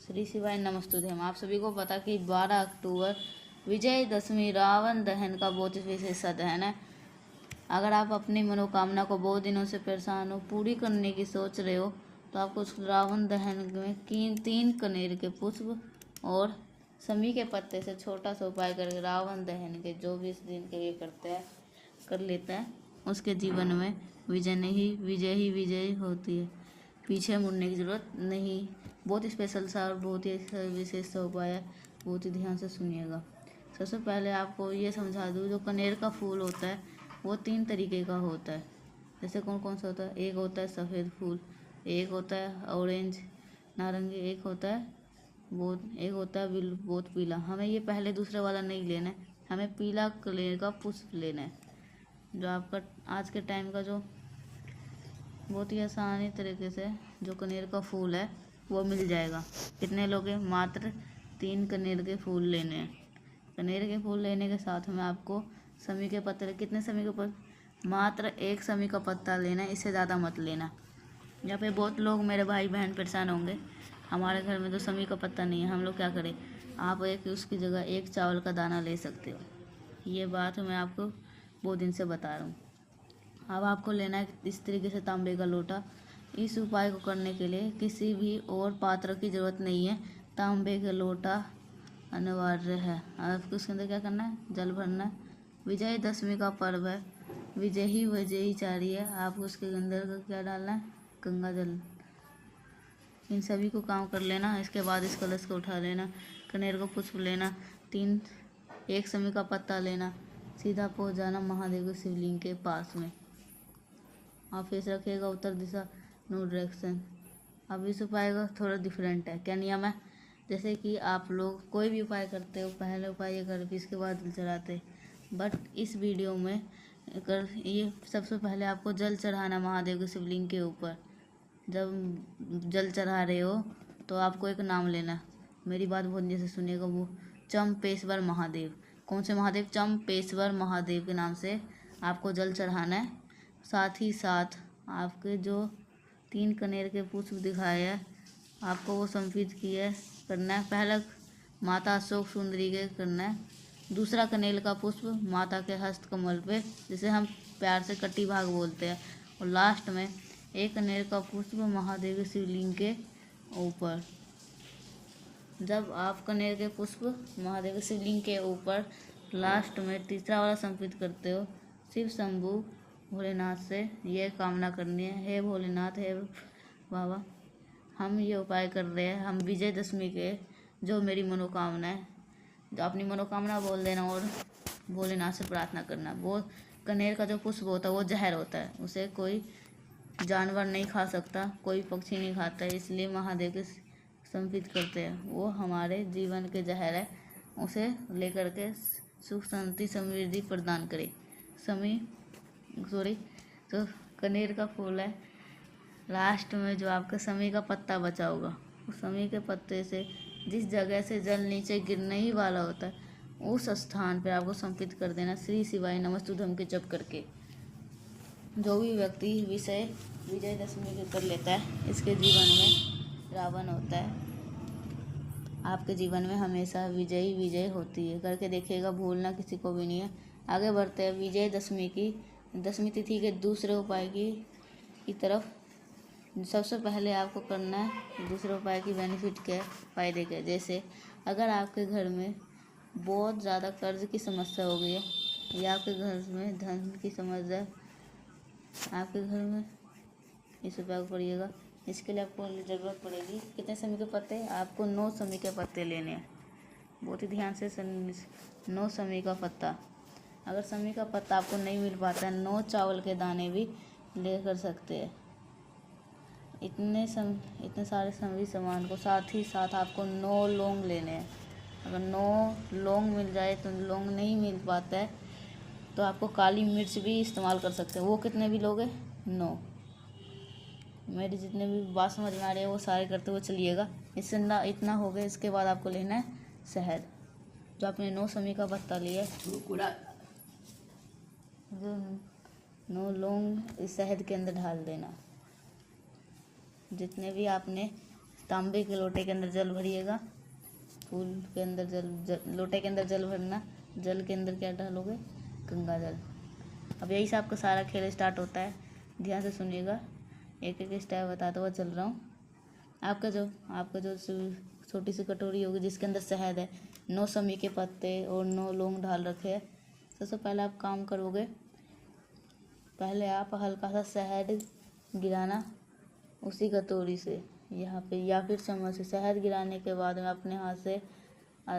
श्री शिवाय नमस्तुते। हम आप सभी को पता कि 12 अक्टूबर विजयदशमी रावण दहन का बहुत ही विशेष दहन है। अगर आप अपनी मनोकामना को बहुत दिनों से परेशान हो, पूरी करने की सोच रहे हो, तो आपको उस रावण दहन में 3 कनेर के पुष्प और समी के पत्ते से छोटा सा उपाय करके रावण दहन के जो भी इस दिन के लिए कर लेता है, उसके जीवन में विजय ही विजय होती है। पीछे मुड़ने की ज़रूरत नहीं। बहुत ही स्पेशल सा और बहुत ही विशेष सा उपाय है, बहुत ही ध्यान से सुनिएगा। सबसे पहले आपको ये समझा दूँ, जो कनेर का फूल होता है वो 3 तरीके का होता है। जैसे कौन कौन सा होता है? एक होता है सफ़ेद फूल, एक होता है ऑरेंज नारंगी, एक होता है बहुत पीला। हमें ये पहले दूसरे वाला नहीं लेना है, हमें पीला कनेर का पुष्प लेना है, जो आपका आज के टाइम का जो बहुत ही आसानी तरीके से जो कनेर का फूल है वो मिल जाएगा। कितने लोग हैं? मात्र 3 कनेर के फूल लेने हैं। कनेर के फूल लेने के साथ में आपको समी के पत्ते, कितने समी के पत्ते? मात्र 1 समी का पत्ता लेना है, इससे ज़्यादा मत लेना। यहाँ पे बहुत लोग मेरे भाई बहन परेशान होंगे, हमारे घर में तो समी का पत्ता नहीं है, हम लोग क्या करें? आप उसकी जगह 1 चावल का दाना ले सकते हो। ये बात मैं आपको बहुत दिन से बता रहा हूँ। अब आपको लेना है इस तरीके से तांबे का लोटा। इस उपाय को करने के लिए किसी भी और पात्र की ज़रूरत नहीं है, तांबे का लोटा अनिवार्य है। आपको उसके अंदर क्या करना है? जल भरना है। विजयदशमी का पर्व है, विजयी चाहिए। आप उसके अंदर क्या डालना है? गंगा जल। इन सभी को काम कर लेना। इसके बाद इस कलश को उठा लेना, कनेर को पुष्प लेना, 1 समी का पत्ता लेना, सीधा पहुंच जाना महादेव के शिवलिंग के पास में। आप फेस रखिएगा उत्तर दिशा, नो डायरेक्शन। अब इस उपाय का थोड़ा डिफरेंट है। क्या नियम है? जैसे कि आप लोग कोई भी उपाय करते हो, पहले उपाय ये कर, फिर इसके बाद जल चढ़ाते, बट इस वीडियो में ये सबसे पहले आपको जल चढ़ाना महादेव के शिवलिंग के ऊपर। जब जल चढ़ा रहे हो तो आपको एक नाम लेना। मेरी बात बहुत अच्छे से सुनिएगा। वो चंपेश्वर महादेव। कौन से महादेव? चंपेश्वर महादेव के नाम से आपको जल चढ़ाना है। साथ ही साथ आपके जो 3 कनेर के पुष्प दिखाए हैं, आपको वो संपित किए करना है। पहला माता अशोक सुंदरी के करना है, दूसरा कनेर का पुष्प माता के हस्त कमल पे, जिसे हम प्यार से कटी भाग बोलते हैं, और लास्ट में 1 कनेर का पुष्प महादेव के शिवलिंग के ऊपर। जब आप कनेर के पुष्प महादेव के शिवलिंग के ऊपर लास्ट में तीसरा वाला संपित करते हो, शिव शंभू भोलेनाथ से ये कामना करनी है, हे भोलेनाथ, हे बाबा, हम ये उपाय कर रहे हैं, हम विजयदशमी के जो मेरी मनोकामना है, जो अपनी मनोकामना बोल देना और भोलेनाथ से प्रार्थना करना। वो कनेर का जो पुष्प होता है वो जहर होता है, उसे कोई जानवर नहीं खा सकता, कोई पक्षी नहीं खाता है, इसलिए महादेव के संपित करते हैं। वो हमारे जीवन के जहर है, उसे लेकर के सुख शांति समृद्धि प्रदान करे। तो कनेर का फूल है। लास्ट में जो आपका समी का पत्ता बचा होगा, उस समी के पत्ते से जिस जगह से जल नीचे गिरने ही वाला होता है, उस स्थान पर आपको संपित कर देना श्री शिवाय नमस्तुभ्यम के जप करके। जो भी व्यक्ति विजयदशमी के कर लेता है, इसके जीवन में रावण होता है, आपके जीवन में हमेशा विजय होती है। करके देखिएगा, भूलना किसी को भी नहीं है। आगे बढ़ते हैं विजयदशमी की दशमी तिथि के दूसरे उपाय की तरफ। सबसे पहले आपको करना है दूसरे उपाय की बेनिफिट क्या है, फ़ायदे क्या है। जैसे अगर आपके घर में बहुत ज़्यादा कर्ज की समस्या हो गई है, या आपके घर में धन की समस्या, आपके घर में इस उपाय को करिएगा। इसके लिए आपको ज़रूरत पड़ेगी कितने समी के पत्ते? आपको 9 समी के पत्ते लेने हैं। बहुत ही ध्यान से 9 समी का पत्ता। अगर समी का पत्ता आपको नहीं मिल पाता है, 9 चावल के दाने भी ले कर सकते हैं। इतने सारे सभी सामान को, साथ ही साथ आपको 9 लौंग लेने हैं। अगर 9 लौंग मिल जाए तो, लौंग नहीं मिल पाता है तो आपको काली मिर्च भी इस्तेमाल कर सकते हैं। वो कितने भी लोगे? 9। मेरी जितने भी बात समझ में आ रही है वो सारे करते हुए चलिएगा। इससे ना इतना हो गया। इसके बाद आपको लेना है शहद। जो आपने 9 समी का पत्ता लिया है, जो 9 लौंग इस शहद के अंदर डाल देना। जितने भी आपने तांबे के लोटे के अंदर जल भरिएगा, फूल के अंदर लोटे के अंदर जल भरना, जल के अंदर क्या डालोगे, गंगा जल। अब यही से आपका सारा खेल स्टार्ट होता है। ध्यान से सुनिएगा, एक एक स्टेप बताते हुए चल रहा हूँ। आपका जो छोटी सी कटोरी होगी जिसके अंदर शहद है, 9 समी के पत्ते और 9 लौंग डाल रखे हैं। सबसे पहले आप काम करोगे, पहले आप हल्का सा शहद गिराना उसी कटोरी से यहाँ पे या फिर चम्मच से। शहद गिराने के बाद में अपने हाथ से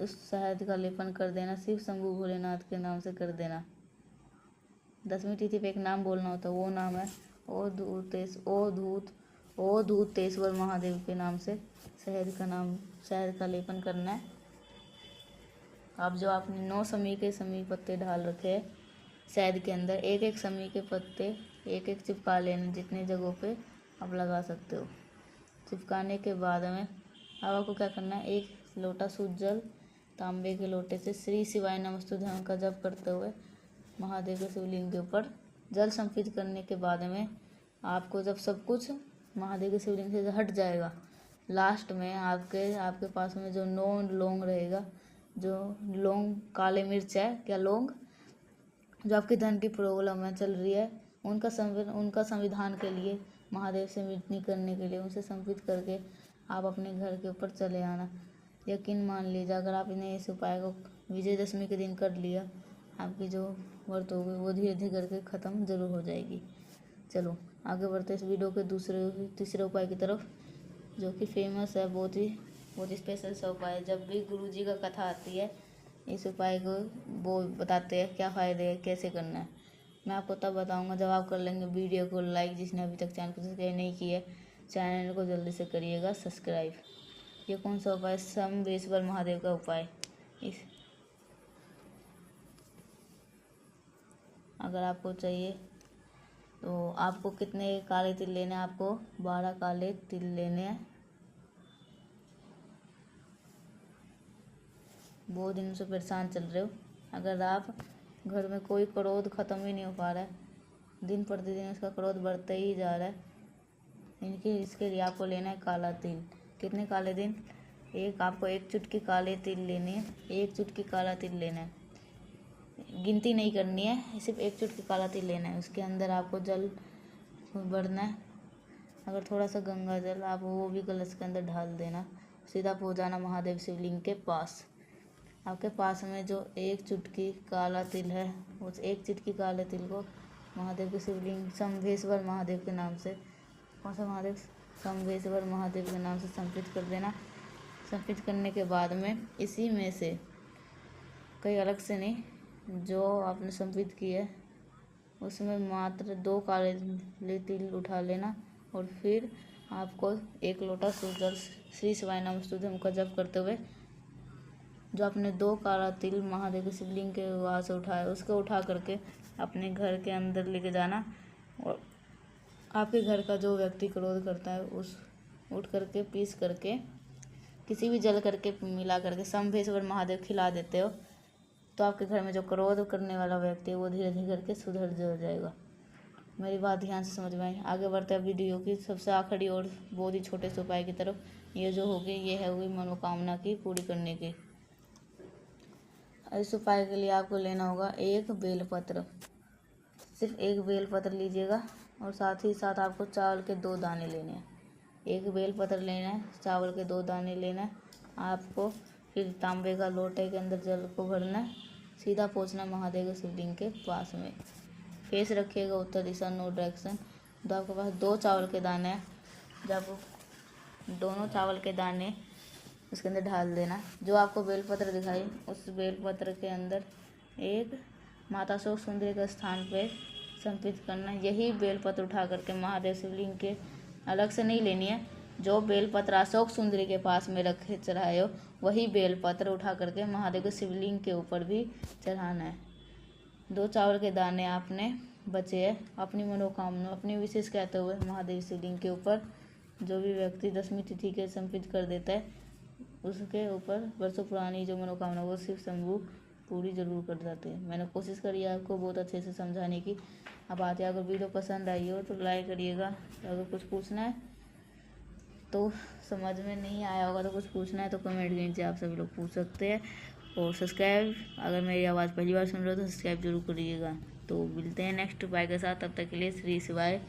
उस शहद का लेपन कर देना, सिर्फ शंभू भोलेनाथ के नाम से कर देना। 10वीं तिथि पे एक नाम बोलना होता है, वो नाम है ओ धूतेश्वर महादेव के नाम से शहद का लेपन करना है। अब जो आपने 9 समी पत्ते डाल रखे हैं शहद के अंदर, एक एक समी के पत्ते एक एक चिपका लेने, जितनी जगहों पे आप लगा सकते हो। चिपकाने के बाद में अब आपको क्या करना है, एक लोटा शुद्ध जल तांबे के लोटे से श्री शिवाय नमस्तुभ्यं का जप करते हुए महादेव के शिवलिंग के ऊपर जल संपित करने के बाद में आपको जब सब कुछ महादेव के शिवलिंग से हट जाएगा, लास्ट में आपके पास में जो 9 लौंग रहेगा, जो लौंग काले मिर्च है, क्या लौंग, जो आपकी धन की प्रॉब्लम में चल रही है, उनका संविधान के लिए, महादेव से मिटनी करने के लिए उनसे संपित करके आप अपने घर के ऊपर चले आना। यकीन मान लीजिए, अगर आपने इस उपाय को विजयदशमी के दिन कर लिया, आपकी जो व्रत होगी वो धीरे धीरे करके ख़त्म जरूर हो जाएगी। चलो आगे बढ़ते इस वीडियो के तीसरे उपाय की तरफ, जो कि फेमस है, बहुत ही स्पेशल सा उपाय है। जब भी गुरुजी का कथा आती है, इस उपाय को वो बताते हैं क्या फ़ायदे है, कैसे करना है। मैं आपको तब बताऊंगा जब आप कर लेंगे वीडियो को लाइक। जिसने अभी तक चैनल को सब्सक्राइब नहीं किया है, चैनल को जल्दी से करिएगा सब्सक्राइब। ये कौन सा उपाय, शंभेश्वर महादेव का उपाय। अगर आपको चाहिए तो आपको कितने काले तिल लेने हैं, आपको 12 काले तिल लेने हैं। बहुत दिनों से परेशान चल रहे हो, अगर आप घर में कोई क्रोध ख़त्म ही नहीं हो पा रहा है, दिन प्रतिदिन इसका क्रोध बढ़ते ही जा रहा है, इसके लिए आपको लेना है काला तिल। कितने काले तिल, आपको 1 चुटकी काले तिल लेनी है, 1 चुटकी काला तिल लेना है, गिनती नहीं करनी है, सिर्फ 1 चुटकी काला तिल लेना है। उसके अंदर आपको जल भरना है, अगर थोड़ा सा गंगा जल आप वो भी कलश के अंदर ढाल देना। सीधा पहुँच जाना महादेव शिवलिंग के पास। आपके पास में जो 1 चुटकी काला तिल है, उस 1 चुटकी काले तिल को महादेव के शिवलिंग शंभेश्वर महादेव के नाम से, कौन सा महादेव, शंभेश्वर महादेव के नाम से संपित कर देना। संपित करने के बाद में इसी में से कहीं अलग से नहीं, जो आपने संपित की है उसमें मात्र 2 काले तिल उठा लेना और फिर आपको 1 लोटा शुद्ध जल श्री शिवाय नमस्तुभ्यं का जप करते हुए जो आपने 2 काला तिल महादेव के शिवलिंग के वहाँ से उठाया, उसको उठा करके अपने घर के अंदर लेके जाना। और आपके घर का जो व्यक्ति क्रोध करता है उस उठ करके पीस करके किसी भी जल करके मिला करके शंभेश्वर महादेव खिला देते हो, तो आपके घर में जो क्रोध करने वाला व्यक्ति है वो धीरे धीरे करके सुधर जाएगा। मेरी बात ध्यान से समझ में आई। आगे बढ़ते हैं वीडियो की सबसे आखिरी और बहुत ही छोटे से उपाय की तरफ। ये जो होगी ये है हुई मनोकामना की पूरी करने की। इस उपाय के लिए आपको लेना होगा 1 बेलपत्र, सिर्फ 1 बेलपत्र लीजिएगा और साथ ही साथ आपको चावल के 2 दाने लेने हैं। 1 बेलपत्र लेना है, चावल के 2 दाने लेना है आपको। फिर तांबे का लोटे के अंदर जल को भरना है, सीधा पहुंचना महादेव के शिवलिंग के पास में। फेस रखिएगा उत्तर दिशा, नो डायरेक्शन। तो आपके पास 2 चावल के दाने हैं, जब दोनों चावल के दाने उसके अंदर ढाल देना। जो आपको बेलपत्र दिखाई उस बेलपत्र के अंदर एक माता अशोक सुंदरी के स्थान पे संपित करना। यही बेलपत्र उठा करके महादेव शिवलिंग के अलग से नहीं लेनी है, जो बेलपत्र अशोक सुंदरी के पास में रखे चढ़ाए हो वही बेलपत्र उठा करके महादेव के शिवलिंग के ऊपर भी चढ़ाना है। 2 चावल के दाने आपने बचे हैं, अपनी मनोकामना अपनी विशेष कहते हुए महादेव शिवलिंग के ऊपर जो भी व्यक्ति 10वीं तिथि के संपित कर देता है उसके ऊपर वर्षों पुरानी जो मनोकामना वो शिव शंभू पूरी जरूर कर जाते हैं। मैंने कोशिश करी है आपको बहुत अच्छे से समझाने की। अब आते अगर वीडियो पसंद आई हो तो लाइक करिएगा। अगर कुछ पूछना है तो समझ में नहीं आया होगा तो कुछ पूछना है तो कमेंट के नीचे आप सभी लोग पूछ सकते हैं। और सब्सक्राइब, अगर मेरी आवाज़ पहली बार सुन रहे हो तो सब्सक्राइब जरूर करिएगा। तो मिलते हैं नेक्स्ट उपाय के साथ, तब तक के लिए श्री शिवाय।